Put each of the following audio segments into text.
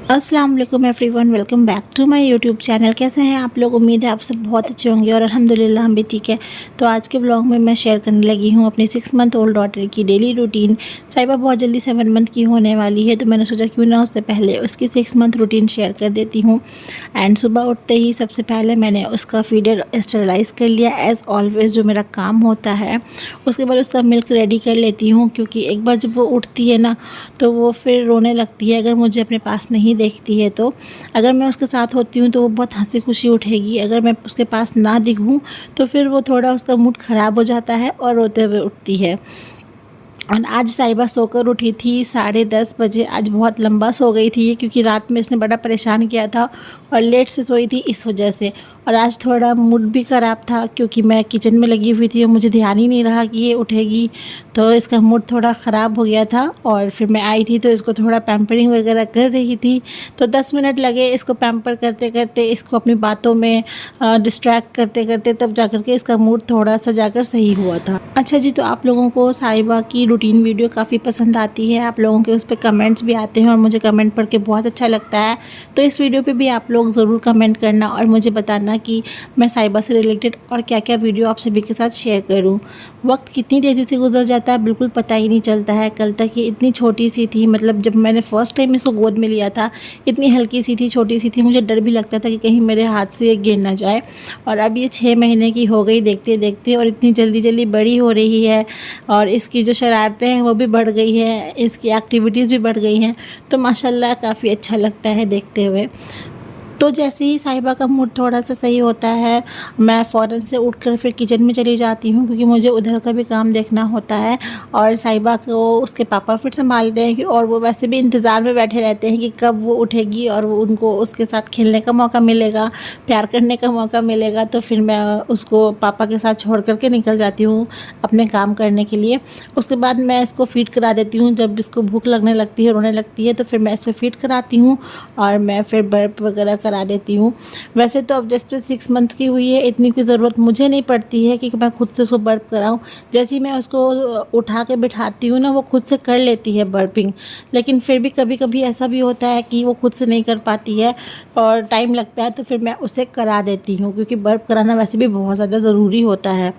अस्सलाम वालेकुम everyone, welcome back to my YouTube channel. कैसे हैं आप लोग? उम्मीद है आप सब बहुत अच्छे होंगे और अल्हम्दुलिल्लाह हम भी ठीक है। तो आज के व्लॉग में मैं शेयर करने लगी हूँ अपनी 6 मंथ ओल्ड डॉटर की डेली रूटीन। साहिबा बहुत जल्दी 7 मंथ की होने वाली है, तो मैंने सोचा क्यों ना उससे पहले उसकी 6 मंथ रूटीन शेयर कर देती हूँ। एंड सुबह उठते ही सबसे पहले मैंने उसका फीडर स्टरलाइज़ कर लिया एज़ ऑलवेज़, जो मेरा काम होता है। उसके बाद उसका मिल्क रेडी कर लेती हूँ, क्योंकि एक बार जब वो उठती है ना तो वो फिर रोने लगती है अगर मुझे अपने पास नहीं देखती है। तो अगर मैं उसके साथ होती हूँ तो वो बहुत हंसी खुशी उठेगी, अगर मैं उसके पास ना दिखूँ तो फिर वो थोड़ा उसका मूड ख़राब हो जाता है और रोते हुए उठती है। और आज साहिबा सोकर उठी थी 10:30 बजे। आज बहुत लंबा सो गई थी क्योंकि रात में इसने बड़ा परेशान किया था और लेट से सोई थी इस वजह से। और आज थोड़ा मूड भी ख़राब था क्योंकि मैं किचन में लगी हुई थी और मुझे ध्यान ही नहीं रहा कि ये उठेगी, तो इसका मूड थोड़ा ख़राब हो गया था। और फिर मैं आई थी तो इसको थोड़ा पैम्परिंग वगैरह कर रही थी, तो 10 मिनट लगे इसको पैम्पर करते करते, इसको अपनी बातों में डिस्ट्रैक्ट करते करते, तब जाकर के इसका मूड थोड़ा सा जाकर सही हुआ था। अच्छा जी, तो आप लोगों को साहिबा की रूटीन वीडियो काफ़ी पसंद आती है, आप लोगों के उस पर कमेंट्स भी आते हैं और मुझे कमेंट पढ़ के बहुत अच्छा लगता है। तो इस वीडियो पे भी आप लोग ज़रूर कमेंट करना और मुझे बताना कि मैं साहिबा से रिलेटेड और क्या क्या वीडियो आप सभी के साथ शेयर करूं। वक्त कितनी तेज़ी से गुजर जाता है बिल्कुल पता ही नहीं चलता है। कल तक ये इतनी छोटी सी थी, मतलब जब मैंने फ़र्स्ट टाइम इसको गोद में लिया था इतनी हल्की सी थी, छोटी सी थी, मुझे डर भी लगता था कि कहीं मेरे हाथ से ये गिर ना जाए। और अब ये 6 महीने की हो गई देखते देखते, और इतनी जल्दी जल्दी बड़ी हो रही है और इसकी जो शरारतें हैं वो भी बढ़ गई है, इसकी एक्टिविटीज़ भी बढ़ गई हैं। तो माशाल्लाह काफ़ी अच्छा लगता है देखते हुए। तो जैसे ही साहिबा का मूड थोड़ा सा सही होता है, मैं फ़ौरन से उठकर फिर किचन में चली जाती हूँ, क्योंकि मुझे उधर का भी काम देखना होता है। और साहिबा को उसके पापा फिर संभालते हैं और वो वैसे भी इंतज़ार में बैठे रहते हैं कि कब वो उठेगी और वो उनको उसके साथ खेलने का मौका मिलेगा, प्यार करने का मौका मिलेगा। तो फिर मैं उसको पापा के साथ छोड़ करके निकल जाती हूँ अपने काम करने के लिए। उसके बाद मैं इसको फ़ीड करा देती हूँ, जब इसको भूख लगने लगती है, रोने लगती है, तो फिर मैं इसे फ़ीड कराती हूँ और मैं फिर बर्प वगैरह करा देती हूँ। वैसे तो अब जस्ट 6 मंथ की हुई है, इतनी कोई ज़रूरत मुझे नहीं पड़ती है कि मैं खुद से उसको बर्प कराऊँ। जैसे ही मैं उसको उठा के बिठाती हूँ ना, वो खुद से कर लेती है बर्पिंग। लेकिन फिर भी कभी कभी ऐसा भी होता है कि वो खुद से नहीं कर पाती है और टाइम लगता है, तो फिर मैं उसे करा देती हूँ, क्योंकि बर्प कराना वैसे भी बहुत ज़्यादा ज़रूरी होता है।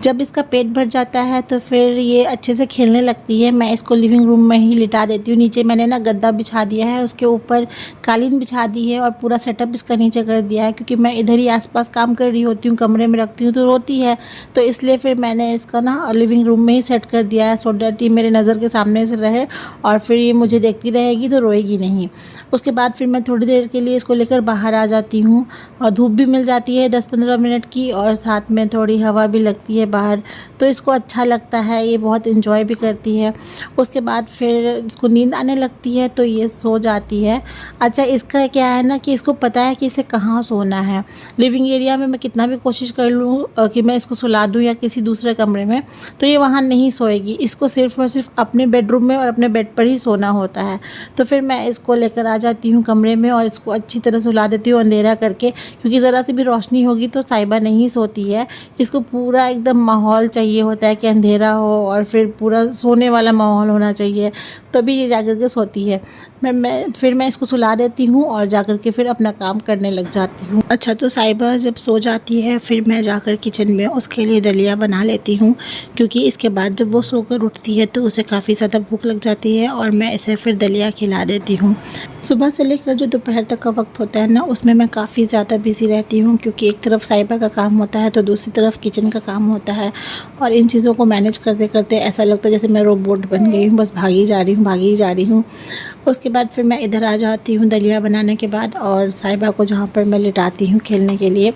जब इसका पेट भर जाता है तो फिर ये अच्छे से खेलने लगती है। मैं इसको लिविंग रूम में ही लिटा देती हूँ। नीचे मैंने ना गद्दा बिछा दिया है, उसके ऊपर कालीन बिछा दी है और पूरा सेटअप इसका नीचे कर दिया है, क्योंकि मैं इधर ही आसपास काम कर रही होती हूँ, कमरे में रखती हूँ तो रोती है। तो इसलिए फिर मैंने इसका ना लिविंग रूम में ही सेट कर दिया है, सो डैट ये मेरे नज़र के सामने से रहे और फिर ये मुझे देखती रहेगी तो रोएगी नहीं। उसके बाद फिर मैं थोड़ी देर के लिए इसको लेकर बाहर आ जाती हूँ और धूप भी मिल जाती है 10-15 मिनट की, और साथ में थोड़ी हवा भी लगती है बाहर, तो इसको अच्छा लगता है, ये बहुत इन्जॉय भी करती है। उसके बाद फिर इसको नींद आने लगती है तो ये सो जाती है। अच्छा, इसका क्या है ना कि इसको पता है कि इसे कहाँ सोना है। लिविंग एरिया में मैं कितना भी कोशिश कर लूँ कि मैं इसको सुला दूँ या किसी दूसरे कमरे में, तो ये वहाँ नहीं सोएगी। इसको सिर्फ़ और सिर्फ अपने बेडरूम में और अपने बेड पर ही सोना होता है। तो फिर मैं इसको लेकर आ जाती हूँ कमरे में और इसको अच्छी तरह सुला देती हूँ अंधेरा करके, क्योंकि ज़रा सी भी रोशनी होगी तो साहिबा नहीं सोती है। इसको पूरा एकदम माहौल चाहिए होता है कि अंधेरा हो और फिर पूरा सोने वाला माहौल होना चाहिए, तभी ये जाकर के सोती है। मैं इसको सुला देती हूँ और जाकर के फिर अपना काम करने लग जाती हूँ। अच्छा, तो साहिबा जब सो जाती है फिर मैं जाकर किचन में उसके लिए दलिया बना लेती हूँ, क्योंकि इसके बाद जब वो सोकर उठती है तो उसे काफ़ी ज़्यादा भूख लग जाती है और मैं इसे फिर दलिया खिला देती हूँ। सुबह से लेकर जो दोपहर तक का वक्त होता है ना, उसमें मैं काफ़ी ज़्यादा बिज़ी रहती हूँ, क्योंकि एक तरफ साहिबा का काम होता है तो दूसरी तरफ किचन का काम होता है। और इन चीज़ों को मैनेज करते करते ऐसा लगता है जैसे मैं रोबोट बन गई हूँ, बस भागी जा रही हूँ भागी जा रही हूँ। उसके बाद फिर मैं इधर आ जाती हूँ दलिया बनाने के बाद, और साहिबा को जहाँ पर मैं लिटाती हूँ खेलने के लिए,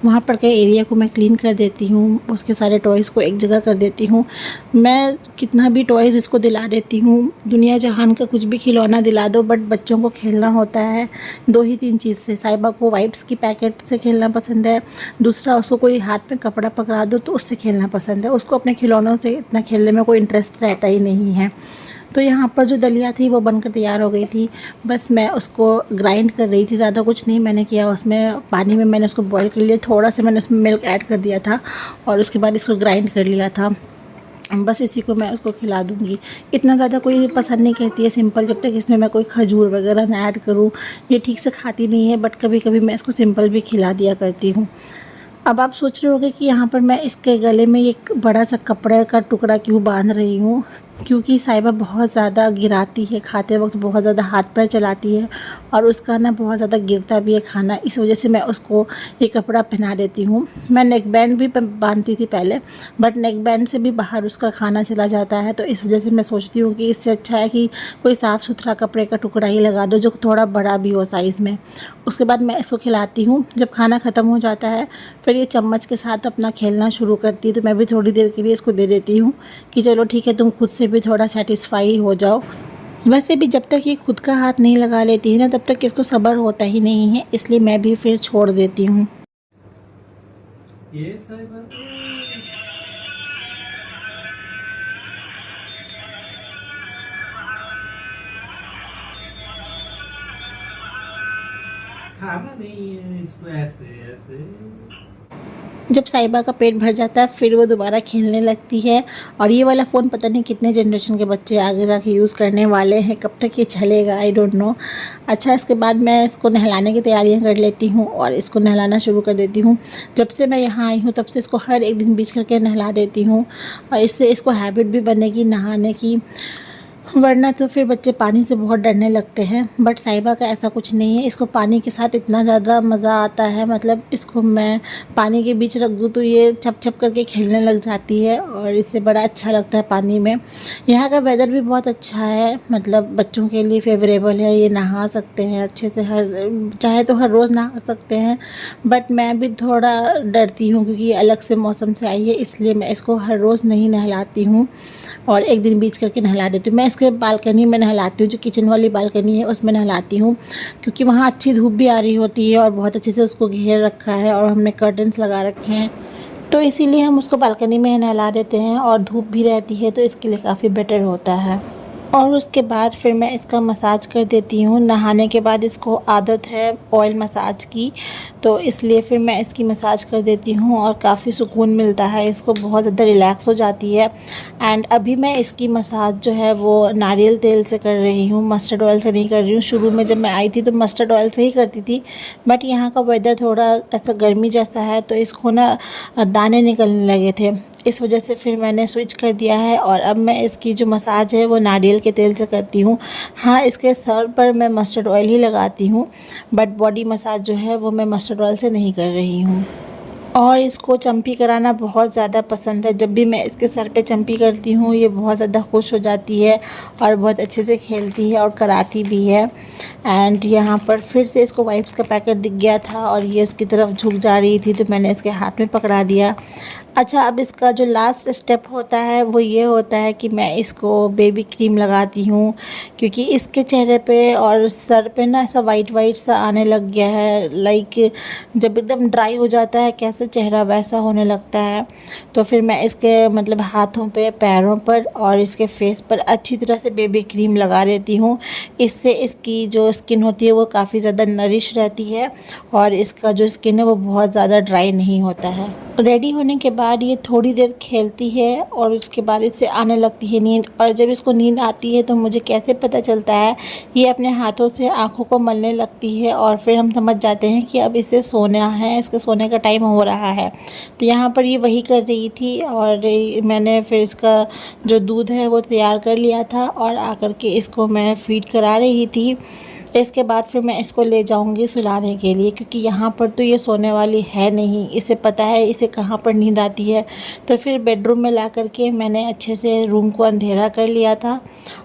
वहाँ पर के एरिया को मैं क्लीन कर देती हूँ, उसके सारे टॉयज़ को एक जगह कर देती हूँ। मैं कितना भी टॉयज़ इसको दिला देती हूँ, दुनिया जहान का कुछ भी खिलौना दिला दो, बट बच्चों को खेलना होता है 2 ही 3 चीज़ से। साहिबा को वाइप्स की पैकेट से खेलना पसंद है, दूसरा उसको कोई हाथ में कपड़ा पकड़ा दो तो उससे खेलना पसंद है। उसको अपने खिलौनों से इतना खेलने में कोई इंटरेस्ट रहता ही नहीं है। तो यहाँ पर जो दलिया थी वो बनकर तैयार हो गई थी, बस मैं उसको ग्राइंड कर रही थी, ज़्यादा कुछ नहीं मैंने किया। उसमें पानी में मैंने उसको बॉईल कर लिया, थोड़ा सा मैंने उसमें मिल्क ऐड कर दिया था और उसके बाद इसको ग्राइंड कर लिया था। बस इसी को मैं उसको खिला दूँगी। इतना ज़्यादा कोई पसंद नहीं करती है सिंपल, जब तक इसमें मैं कोई खजूर वगैरह ना ऐड करूँ। ये ठीक से खाती नहीं है, बट कभी कभी मैं इसको सिंपल भी खिला दिया करती हूँ। अब आप सोच रहे होंगे कि यहाँ पर मैं इसके गले में एक बड़ा सा कपड़े का टुकड़ा क्यों बांध रही हूँ, क्योंकि साहिबा बहुत ज़्यादा गिराती है खाते वक्त, बहुत ज़्यादा हाथ पैर चलाती है और उसका ना बहुत ज़्यादा गिरता भी है खाना। इस वजह से मैं उसको ये कपड़ा पहना देती हूँ। मैं नेक बैंड भी बांधती थी पहले, बट नेक बैंड से भी बाहर उसका खाना चला जाता है, तो इस वजह से मैं सोचती हूँ कि इससे अच्छा है कि कोई साफ़ सुथरा कपड़े का टुकड़ा ही लगा दो जो थोड़ा बड़ा भी हो साइज़ में। उसके बाद मैं इसको खिलाती हूँ। जब खाना ख़त्म हो जाता है फिर ये चम्मच के साथ अपना खेलना शुरू करती है, तो मैं भी थोड़ी देर के लिए इसको दे देती हूँ कि चलो ठीक है, तुम खुद से भी थोड़ा सेटिस्फाई हो जाओ। वैसे भी जब तक ये खुद का हाथ नहीं लगा लेती है ना, तब तक इसको सब्र होता ही नहीं है, इसलिए मैं भी फिर छोड़ देती हूँ। खाना नहीं है इसको, ऐसे ऐसे। जब साहिबा का पेट भर जाता है फिर वो दोबारा खेलने लगती है, और ये वाला फ़ोन पता नहीं कितने जनरेशन के बच्चे आगे जाके यूज़ करने वाले हैं, कब तक ये चलेगा आई डोंट नो। अच्छा, इसके बाद मैं इसको नहलाने की तैयारियां कर लेती हूँ और इसको नहलाना शुरू कर देती हूँ। जब से मैं यहाँ आई हूँ तब से इसको हर एक दिन बीच करके नहला देती हूँ, और इससे इसको हैबिट भी बनेगी नहाने की, वरना तो फिर बच्चे पानी से बहुत डरने लगते हैं। बट साहिबा का ऐसा कुछ नहीं है, इसको पानी के साथ इतना ज़्यादा मज़ा आता है, मतलब इसको मैं पानी के बीच रख दूँ तो ये छप छप करके खेलने लग जाती है और इससे बड़ा अच्छा लगता है पानी में। यहाँ का वेदर भी बहुत अच्छा है, मतलब बच्चों के लिए फेवरेबल है, ये नहा सकते हैं अच्छे से, चाहे तो हर रोज़ नहा सकते हैं। बट मैं भी थोड़ा डरती हूँ क्योंकि ये अलग से मौसम से आई है, इसलिए मैं इसको हर रोज़ नहीं नहलाती हूँ और एक दिन बीच करके नहला देती हूँ। मैं इसके बालकनी में नहलाती हूँ, जो किचन वाली बालकनी है उसमें नहलाती हूँ, क्योंकि वहाँ अच्छी धूप भी आ रही होती है और बहुत अच्छे से उसको घेर रखा है और हमने कर्टन्स लगा रखे हैं, तो इसीलिए हम उसको बालकनी में नहला देते हैं और धूप भी रहती है, तो इसके लिए काफ़ी बेटर होता है। और उसके बाद फिर मैं इसका मसाज कर देती हूँ। नहाने के बाद इसको आदत है ऑयल मसाज की, तो इसलिए फिर मैं इसकी मसाज कर देती हूँ और काफ़ी सुकून मिलता है, इसको बहुत ज़्यादा रिलैक्स हो जाती है। एंड अभी मैं इसकी मसाज जो है वो नारियल तेल से कर रही हूँ, मस्टर्ड ऑयल से नहीं कर रही हूँ। शुरू में जब मैं आई थी तो मस्टर्ड ऑयल से ही करती थी, बट यहाँ का वेदर थोड़ा ऐसा गर्मी जैसा है तो इसको ना दाने निकलने लगे थे, इस वजह से फिर मैंने स्विच कर दिया है और अब मैं इसकी जो मसाज है वो नारियल के तेल से करती हूँ। हाँ, इसके सर पर मैं मस्टर्ड ऑयल ही लगाती हूँ, बट बॉडी मसाज जो है वो मैं मस्टर्ड ऑयल से नहीं कर रही हूँ। और इसको चम्पी कराना बहुत ज़्यादा पसंद है, जब भी मैं इसके सर पे चम्पी करती हूँ ये बहुत ज़्यादा खुश हो जाती है और बहुत अच्छे से खेलती है और कराती भी है। एंड यहाँ पर फिर से इसको वाइप्स का पैकेट दिख गया था और ये उसकी तरफ झुक जा रही थी, तो मैंने इसके हाथ में पकड़ा दिया। अच्छा, अब इसका जो लास्ट स्टेप होता है वो ये होता है कि मैं इसको बेबी क्रीम लगाती हूँ, क्योंकि इसके चेहरे पे और सर पे ना ऐसा वाइट वाइट सा आने लग गया है, लाइक जब एकदम ड्राई हो जाता है कैसे चेहरा वैसा होने लगता है। तो फिर मैं इसके मतलब हाथों पे, पैरों पर और इसके फेस पर अच्छी तरह से बेबी क्रीम लगा देती हूँ। इससे इसकी जो स्किन होती है वो काफ़ी ज़्यादा नरिश रहती है और इसका जो स्किन है वो बहुत ज़्यादा ड्राई नहीं होता है। रेडी होने के बाद ये थोड़ी देर खेलती है और उसके बाद इससे आने लगती है नींद, और जब इसको नींद आती है तो मुझे कैसे पता चलता है, ये अपने हाथों से आँखों को मलने लगती है और फिर हम समझ जाते हैं कि अब इसे सोना है, इसके सोने का टाइम हो रहा है। तो यहाँ पर ये वही कर रही थी और मैंने फिर इसका जो दूध है वो तैयार कर लिया था और आकर के इसको मैं फीड करा रही थी। इसके बाद फिर मैं इसको ले जाऊंगी सुलाने के लिए, क्योंकि यहाँ पर तो ये सोने वाली है नहीं, इसे पता है इसे कहाँ पर नींद आती है। तो फिर बेडरूम में ला करके मैंने अच्छे से रूम को अंधेरा कर लिया था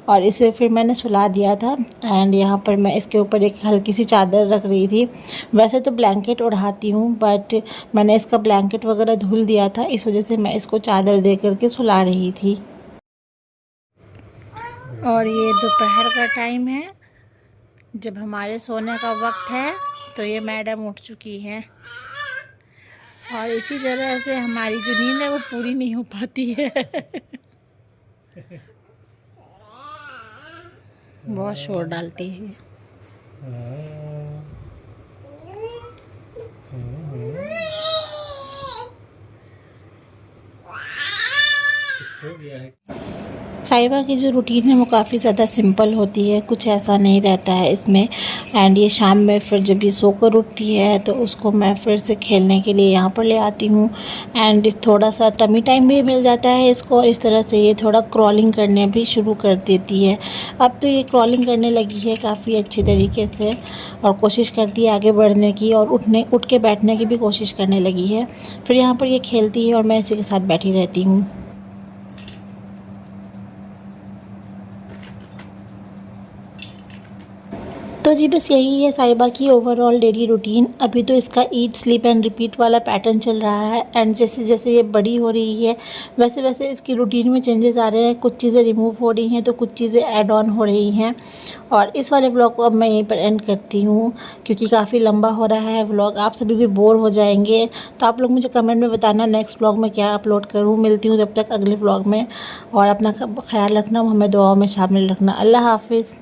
और इसे फिर मैंने सुला दिया था। एंड यहाँ पर मैं इसके ऊपर एक हल्की सी चादर रख रही थी। वैसे तो ब्लैंकेट उड़ाती हूँ, बट मैंने इसका ब्लैंकेट वगैरह धुल दिया था, इस वजह से मैं इसको चादर दे करके सुला रही थी। और ये दोपहर का टाइम है, जब हमारे सोने का वक्त है, तो ये मैडम उठ चुकी हैं और इसी तरह से हमारी जो नींद है वो पूरी नहीं हो पाती है। बहुत शोर डालती है। हो गया है। साहिबा की जो रूटीन है वो काफ़ी ज़्यादा सिंपल होती है, कुछ ऐसा नहीं रहता है इसमें। एंड ये शाम में फिर जब ये सोकर उठती है तो उसको मैं फिर से खेलने के लिए यहाँ पर ले आती हूँ। एंड थोड़ा सा टमी टाइम भी मिल जाता है इसको, इस तरह से ये थोड़ा क्रॉलिंग करने भी शुरू कर देती है। अब तो ये क्रॉलिंग करने लगी है काफ़ी अच्छे तरीके से और कोशिश करती है आगे बढ़ने की, और उठ के बैठने की भी कोशिश करने लगी है। फिर यहाँ पर ये खेलती है और मैं इसी के साथ बैठी रहती हूँ। तो जी बस यही है साहिबा की ओवरऑल डेली रूटीन। अभी तो इसका ईट स्लीप एंड रिपीट वाला पैटर्न चल रहा है। एंड जैसे जैसे ये बड़ी हो रही है वैसे वैसे इसकी रूटीन में चेंजेस आ रहे हैं, कुछ चीज़ें रिमूव हो रही हैं तो कुछ चीज़ें ऐड ऑन हो रही हैं। और इस वाले व्लॉग को अब मैं यहीं पर एंड करती हूँ, क्योंकि काफ़ी लंबा हो रहा है व्लॉग, आप सभी भी बोर हो जाएंगे। तो आप लोग मुझे कमेंट में बताना नेक्स्ट व्लॉग में क्या अपलोड करूँ। मिलती हूँ तब तक अगले व्लॉग में, और अपना ख्याल रखना, हमें दुआओं में शामिल रखना। अल्लाह हाफिज़।